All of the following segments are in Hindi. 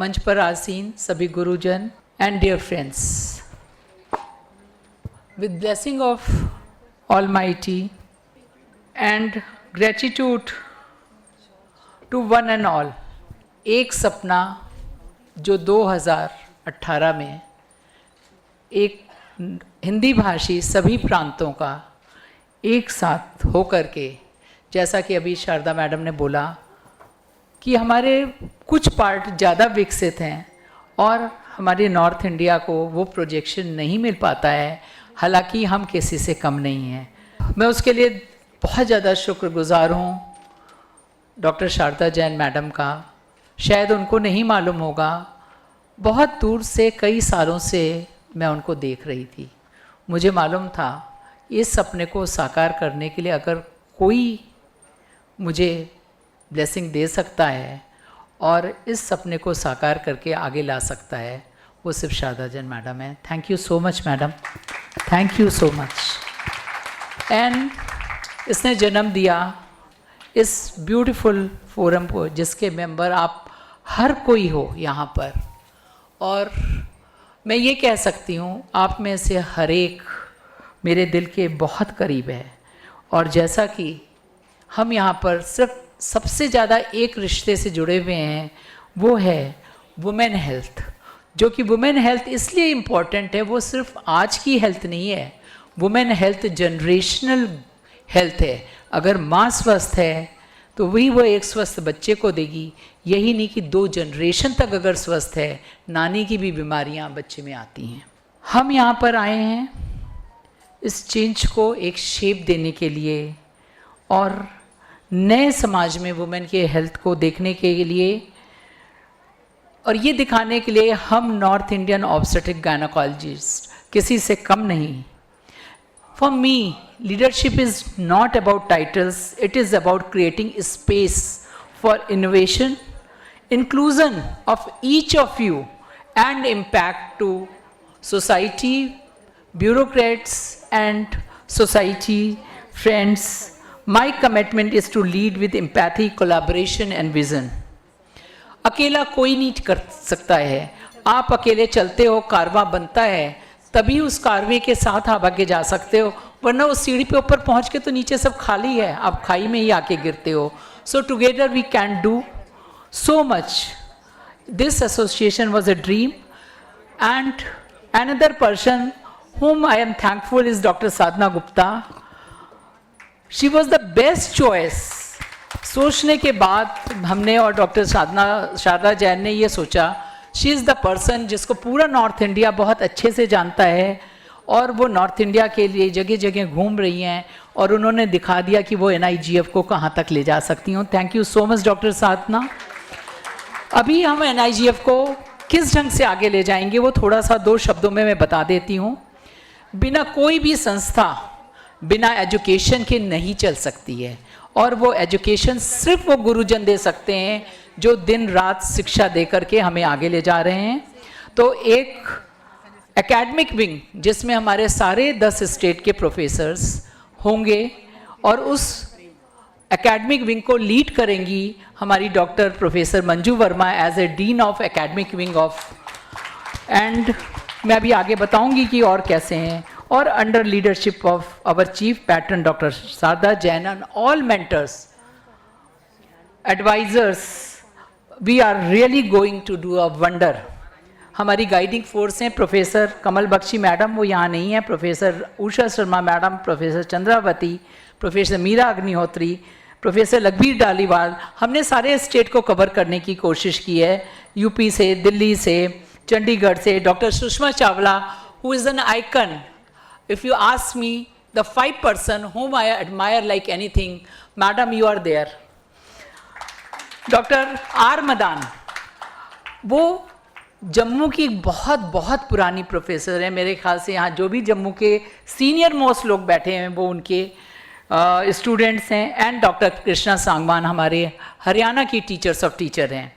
मंच पर आसीन सभी गुरुजन and dear friends, with blessing of Almighty and gratitude to one and all, एक सपना जो 2018 में एक हिंदी भाषी सभी प्रांतों का एक साथ हो कर के, जैसा कि अभी शारदा मैडम ने बोला कि हमारे कुछ पार्ट ज़्यादा विकसित हैं और हमारे नॉर्थ इंडिया को वो प्रोजेक्शन नहीं मिल पाता है, हालांकि हम किसी से कम नहीं हैं। मैं उसके लिए बहुत ज़्यादा शुक्रगुजार हूँ डॉक्टर शारदा जैन मैडम का। शायद उनको नहीं मालूम होगा, बहुत दूर से कई सालों से मैं उनको देख रही थी। मुझे मालूम था इस सपने को साकार करने के लिए अगर कोई मुझे ब्लेसिंग दे सकता है और इस सपने को साकार करके आगे ला सकता है, वो सिर्फ शारदा जैन मैडम है। Thank you so much madam, thank you so much. And इसने जन्म दिया इस ब्यूटीफुल फोरम को जिसके मेंबर आप हर कोई हो यहाँ पर, और मैं ये कह सकती हूँ आप में से हर एक मेरे दिल के बहुत करीब है। और जैसा कि हम यहाँ पर सिर्फ सबसे ज़्यादा एक रिश्ते से जुड़े हुए हैं, वो है वुमेन हेल्थ, जो कि वुमेन हेल्थ इसलिए इम्पॉर्टेंट है, वो सिर्फ आज की हेल्थ नहीं है, वुमेन हेल्थ जनरेशनल हेल्थ है। अगर माँ स्वस्थ है तो वही वो एक स्वस्थ बच्चे को देगी, यही नहीं कि 2 जनरेशन तक अगर स्वस्थ है, नानी की भी बीमारियाँ बच्चे में आती हैं। हम यहाँ पर आए हैं इस चेंज को एक शेप देने के लिए और नए समाज में वुमेन के हेल्थ को देखने के लिए, और ये दिखाने के लिए हम नॉर्थ इंडियन ऑब्स्टेट्रिक गायनेकोलॉजिस्ट किसी से कम नहीं। For me leadership is not about titles, it is about creating space for innovation, inclusion of each of you and impact to society, bureaucrats and society friends. My commitment is to lead with empathy, collaboration and vision. अकेला कोई नहीं कर सकता है, आप अकेले चलते हो, कारवां बनता है, तभी उस कारवे के साथ आप आगे जा सकते हो, वरना उस सीढ़ी पे ऊपर पहुंच के तो नीचे सब खाली है, आप खाई में ही आके गिरते हो। So together we can do so much. This association was a dream and another person whom I am thankful is Dr. Sadhana Gupta. She was the best choice. सोचने के बाद हमने और डॉक्टर शारदा जैन ने ये सोचा, शी इज़ द पर्सन जिसको पूरा नॉर्थ इंडिया बहुत अच्छे से जानता है और वो नॉर्थ इंडिया के लिए जगह जगह घूम रही हैं और उन्होंने दिखा दिया कि वो NIGF को कहाँ तक ले जा सकती हूँ। Thank you so much doctor Sadhana. अभी हम NIGF को किस ढंग से आगे ले जाएंगे वो थोड़ा सा 2 शब्दों में मैं बता देती हूँ। बिना कोई भी संस्था बिना एजुकेशन के नहीं चल सकती है, और वो एजुकेशन सिर्फ वो गुरुजन दे सकते हैं जो दिन रात शिक्षा दे करके हमें आगे ले जा रहे हैं। तो एक एकेडमिक विंग जिसमें हमारे सारे 10 स्टेट के प्रोफेसर्स होंगे और उस एकेडमिक विंग को लीड करेंगी हमारी doctor professor Manju Verma as a dean of academic wing of, and मैं अभी आगे बताऊंगी कि और कैसे हैं, और under leadership of our chief patron doctor Sharda Jain and all mentors advisers, we are really going to do a wonder. हमारी गाइडिंग फोर्स हैं प्रोफेसर कमल बख्शी मैडम, वो यहाँ नहीं है, professor Usha Sharma madam, professor Chandravati, professor Meera Agnihotri, professor Lakhbir डालीवाल। हमने सारे स्टेट को कवर करने की कोशिश की है, यूपी से, दिल्ली से, चंडीगढ़ से। Doctor Sushma Chawla who is an icon, if you ask me the 5 person whom I admire like anything, madam you are there. Doctor R Madan, वो जम्मू की बहुत बहुत पुरानी प्रोफेसर है, मेरे ख्याल से यहाँ जो भी जम्मू के सीनियर मोस्ट लोग बैठे हैं वो उनके स्टूडेंट्स हैं। एंड डॉक्टर कृष्णा सांगवान हमारे हरियाणा की टीचर्स ऑफ टीचर हैं।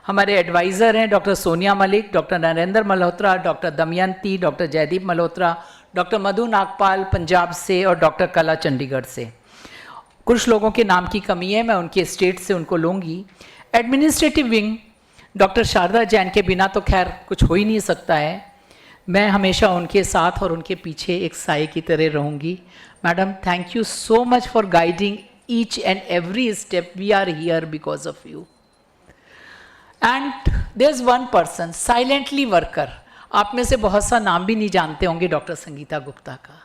हमारे एडवाइज़र हैं doctor Sonia Malik, doctor Narendra Malhotra, doctor Damayanti, doctor Jaideep Malhotra, doctor Madhu Nagpal Punjab से और डॉक्टर कला चंडीगढ़ से। कुछ लोगों के नाम की कमी है, मैं उनके स्टेट से उनको लूँगी। Administrative wing doctor Sharda Jain के बिना तो खैर कुछ हो ही नहीं सकता है। मैं हमेशा उनके साथ और उनके पीछे एक साए की तरह रहूँगी। Madam, thank you so much for guiding each and every step. We are here because of you. And there is one person silently worker, आप में से बहुत सा नाम भी नहीं जानते होंगे डॉक्टर संगीता गुप्ता का।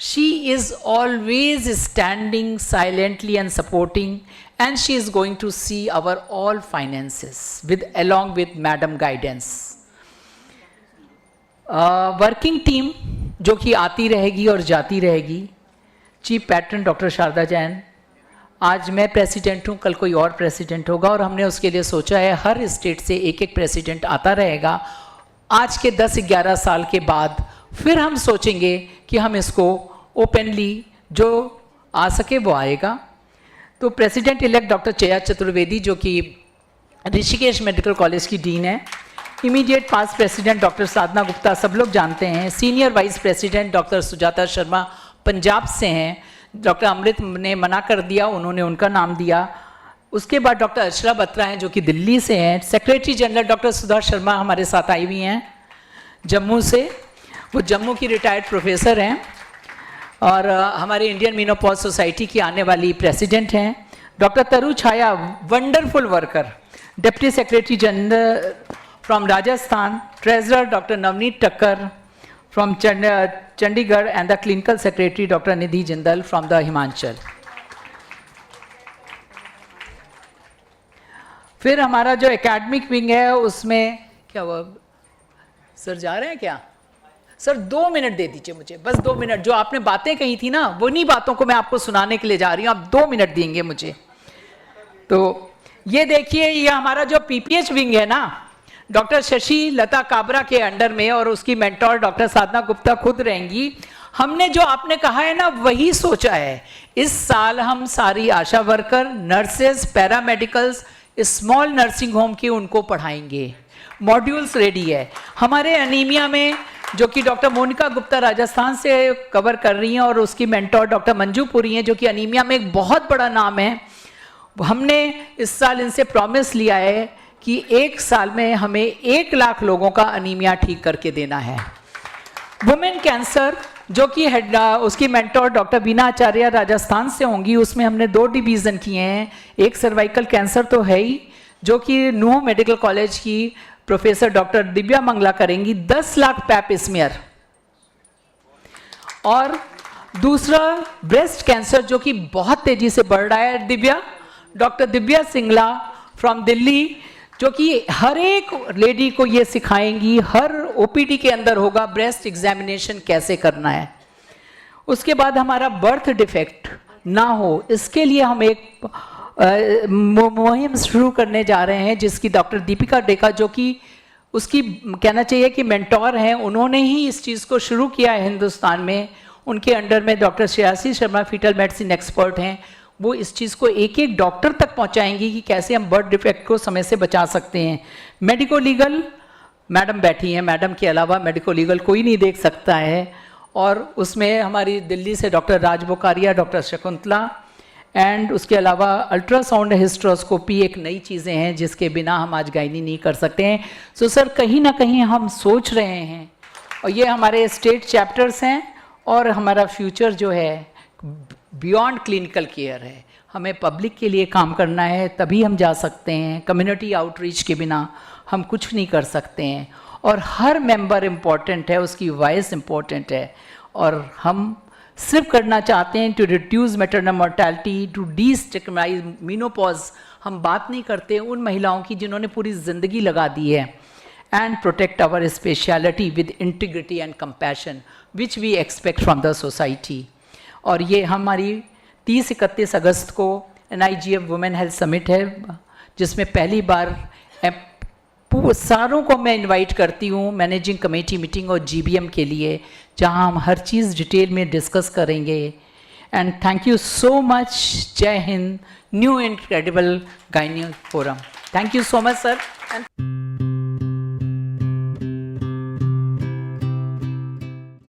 She is always standing silently and supporting, and she is going to see our all finances along with madam guidance. Working team जो कि आती रहेगी और जाती रहेगी। Chief patron doctor Sharda Jain, आज मैं प्रेसिडेंट हूँ, कल कोई और प्रेसिडेंट होगा और हमने उसके लिए सोचा है हर स्टेट से एक एक प्रेसिडेंट आता रहेगा। आज के 10-11 साल के बाद फिर हम सोचेंगे कि हम इसको ओपनली जो आ सके वो आएगा। तो प्रेसिडेंट इलेक्ट डॉक्टर चया चतुर्वेदी जो कि ऋषिकेश मेडिकल कॉलेज की डीन है। इमीडिएट पास्ट प्रेसिडेंट डॉक्टर साधना गुप्ता सब लोग जानते हैं। Senior vice president doctor Sujata Sharma Punjab से हैं। डॉक्टर अमृत ने मना कर दिया, उन्होंने उनका नाम दिया। उसके बाद डॉक्टर अशरा बत्रा हैं जो कि दिल्ली से हैं। सेक्रेटरी जनरल डॉक्टर सुधा शर्मा हमारे साथ आई हुई हैं जम्मू से, वो जम्मू की रिटायर्ड प्रोफेसर हैं और हमारे इंडियन मेनोपॉज सोसाइटी की आने वाली प्रेसिडेंट हैं। Doctor Taru Chhaya, wonderful worker, deputy secretary general from Rajasthan. Treasurer doctor Navneet Takkar from Chandigarh and the clinical secretary doctor Nidhi Jindal from the Himachal. फिर हमारा जो एकेडमिक विंग है उसमें क्या हुआ, सर जा रहे हैं क्या? सर 2 मिनट दे दीजिए मुझे, बस 2 मिनट। जो आपने बातें कही थी ना, वो नहीं बातों को मैं आपको सुनाने के लिए जा रही हूँ, आप 2 मिनट देंगे मुझे। तो ये देखिए, ये हमारा जो पीपीएच विंग है ना, डॉक्टर शशि लता काबरा के अंडर में, और उसकी मेंटोर डॉक्टर साधना गुप्ता खुद रहेंगी। हमने जो आपने कहा है ना वही सोचा है। इस साल हम सारी Asha worker, nurses, paramedicals, small nursing home की उनको पढ़ाएंगे। मॉड्यूल्स रेडी है। हमारे एनीमिया में जो कि डॉक्टर मोनिका गुप्ता राजस्थान से कवर कर रही हैं और उसकी मेंटोर डॉक्टर मंजू पुरी हैं जो कि एनीमिया में एक बहुत बड़ा नाम है। हमने इस साल इनसे प्रॉमिस लिया है कि 1 साल में हमें 1 लाख लोगों का एनीमिया ठीक करके देना है। वुमेन कैंसर जो कि उसकी मेंटोर डॉक्टर बीना आचार्य राजस्थान से होंगी, उसमें हमने 2 डिवीज़न किए हैं। एक सर्वाइकल कैंसर तो है ही, जो कि न्यू मेडिकल कॉलेज की प्रोफेसर डॉक्टर दिव्या मंगला करेंगी, 10 लाख पैप स्मीयर। और दूसरा ब्रेस्ट कैंसर जो कि बहुत तेजी से बढ़ रहा है, डॉक्टर दिव्या सिंगला फ्रॉम दिल्ली, जो कि हर एक लेडी को ये सिखाएंगी, हर ओपीडी के अंदर होगा ब्रेस्ट एग्जामिनेशन कैसे करना है। उसके बाद हमारा बर्थ डिफेक्ट ना हो, इसके लिए हम एक मुहिम शुरू करने जा रहे हैं, जिसकी डॉक्टर दीपिका डेका जो कि उसकी कहना चाहिए कि मेंटोर हैं, उन्होंने ही इस चीज़ को शुरू किया है हिंदुस्तान में। उनके अंडर में doctor Shreyasi Sharma fetal medicine expert हैं, वो इस चीज़ को एक एक डॉक्टर तक पहुंचाएंगी कि कैसे हम बर्थ डिफेक्ट को समय से बचा सकते हैं। मेडिको लीगल मैडम बैठी हैं, मैडम के अलावा मेडिको लीगल कोई नहीं देख सकता है। और उसमें हमारी दिल्ली से doctor Raj Bokaria, doctor Shakuntala, and उसके अलावा अल्ट्रासाउंड हिस्ट्रोस्कोपी एक नई चीज़ें हैं जिसके बिना हम आज गायनी नहीं कर सकते हैं। सो सर कहीं ना कहीं हम सोच रहे हैं, और ये हमारे स्टेट चैप्टर्स हैं, और हमारा फ्यूचर जो है बियॉन्ड क्लिनिकल केयर है। हमें पब्लिक के लिए काम करना है, तभी हम जा सकते हैं। कम्युनिटी आउटरीच के बिना हम कुछ नहीं कर सकते हैं। और हर मेंबर इम्पॉर्टेंट है, उसकी वॉइस इम्पॉर्टेंट है। और हम सिर्फ करना चाहते हैं to reduce maternal mortality, to destigmatise menopause. हम बात नहीं करते उन महिलाओं की जिन्होंने पूरी ज़िंदगी लगा दी है। And protect our speciality with integrity and compassion which we expect from the society. और ये हमारी 30-31 अगस्त को NIGF वुमेन हेल्थ समिट है, जिसमें पहली बार सारों को मैं इनवाइट करती हूँ मैनेजिंग कमेटी मीटिंग और GBM के लिए, जहाँ हम हर चीज़ डिटेल में डिस्कस करेंगे। And thank you so much. Jai Hind. New incredible gynae forum. Thank you so much sir.